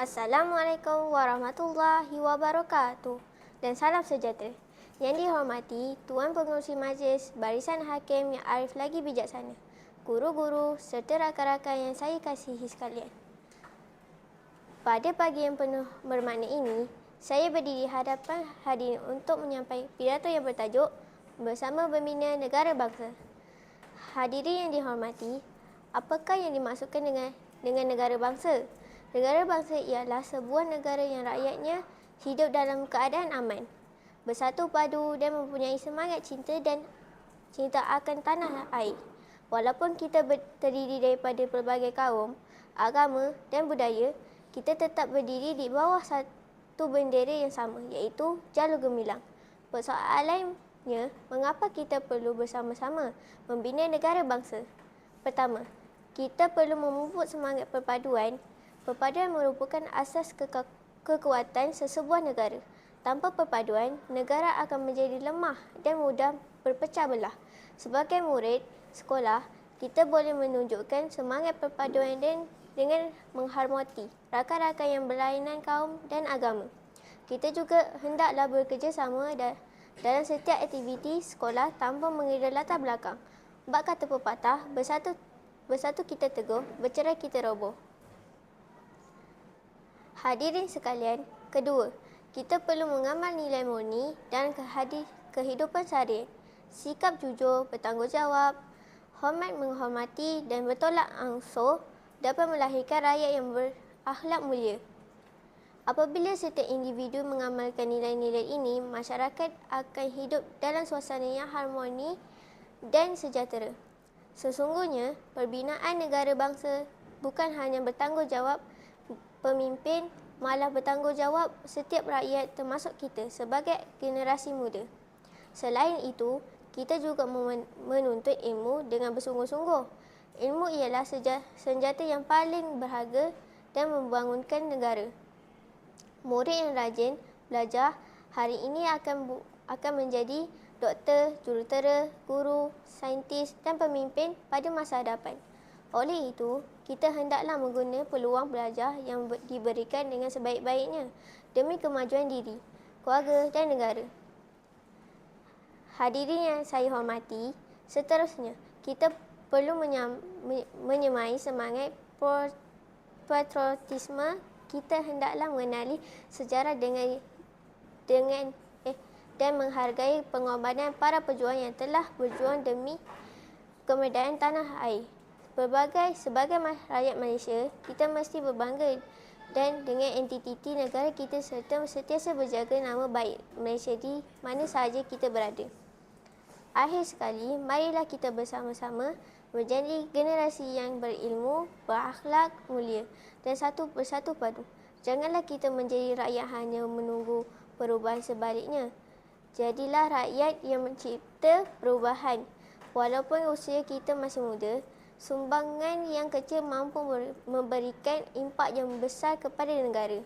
Assalamualaikum warahmatullahi wabarakatuh dan salam sejahtera. Yang dihormati Tuan Pengerusi Majlis Barisan Hakim yang arif lagi bijaksana, guru-guru serta rakan-rakan yang saya kasihi sekalian. Pada pagi yang penuh bermakna ini, saya berdiri hadapan hadirin untuk menyampaikan pidato yang bertajuk Bersama Membina Negara Bangsa. Hadirin yang dihormati, apakah yang dimaksudkan dengan negara bangsa? Negara bangsa ialah sebuah negara yang rakyatnya hidup dalam keadaan aman, bersatu padu dan mempunyai semangat cinta akan tanah air. Walaupun kita terdiri daripada pelbagai kaum, agama dan budaya, kita tetap berdiri di bawah satu bendera yang sama, iaitu Jalur Gemilang. Persoalannya, mengapa kita perlu bersama-sama membina negara bangsa? Pertama, kita perlu memupuk semangat perpaduan. Perpaduan merupakan asas kekuatan sesebuah negara. Tanpa perpaduan, negara akan menjadi lemah dan mudah berpecah belah. Sebagai murid sekolah, kita boleh menunjukkan semangat perpaduan dengan menghormati rakan-rakan yang berlainan kaum dan agama. Kita juga hendaklah bekerjasama dalam setiap aktiviti sekolah tanpa mengira latar belakang. Bab kata pepatah, bersatu kita teguh, bercerai kita roboh. Hadirin sekalian, kedua, kita perlu mengamal nilai murni dan kehidupan seharian. Sikap jujur, bertanggungjawab, hormat menghormati dan bertolak ansur dapat melahirkan rakyat yang berakhlak mulia. Apabila setiap individu mengamalkan nilai-nilai ini, masyarakat akan hidup dalam suasana yang harmoni dan sejahtera. Sesungguhnya, perbinaan negara bangsa bukan hanya bertanggungjawab pemimpin, malah bertanggungjawab setiap rakyat termasuk kita sebagai generasi muda. Selain itu, kita juga menuntut ilmu dengan bersungguh-sungguh. Ilmu ialah senjata yang paling berharga dan membangunkan negara. Murid yang rajin belajar hari ini akan menjadi doktor, jurutera, guru, saintis dan pemimpin pada masa hadapan. Oleh itu, kita hendaklah menggunakan peluang belajar yang diberikan dengan sebaik-baiknya demi kemajuan diri, keluarga dan negara. Hadirin yang saya hormati, seterusnya, kita perlu menyemai semangat patriotisme. Kita hendaklah mengenali sejarah dan menghargai pengorbanan para pejuang yang telah berjuang demi kemerdekaan tanah air. Sebagai rakyat Malaysia, kita mesti berbangga dan dengan entiti negara kita serta sentiasa berjaga nama baik Malaysia di mana sahaja kita berada. Akhir sekali, marilah kita bersama-sama menjadi generasi yang berilmu, berakhlak mulia dan bersatu padu. Janganlah kita menjadi rakyat hanya menunggu perubahan, sebaliknya. Jadilah rakyat yang mencipta perubahan. Walaupun usia kita masih muda, sumbangan yang kecil mampu memberikan impak yang besar kepada negara.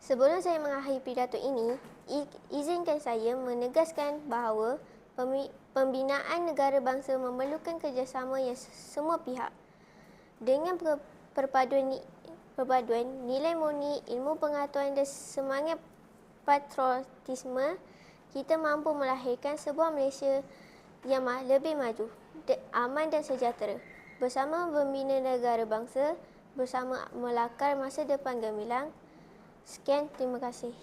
Sebelum saya mengakhiri pidato ini, izinkan saya menegaskan bahawa pembinaan negara bangsa memerlukan kerjasama yang semua pihak. Dengan perpaduan nilai murni, ilmu pengetahuan dan semangat patriotisme, kita mampu melahirkan sebuah Malaysia yang lebih maju, aman dan sejahtera. Bersama membina negara bangsa, bersama melakar masa depan gemilang. Sekian, terima kasih.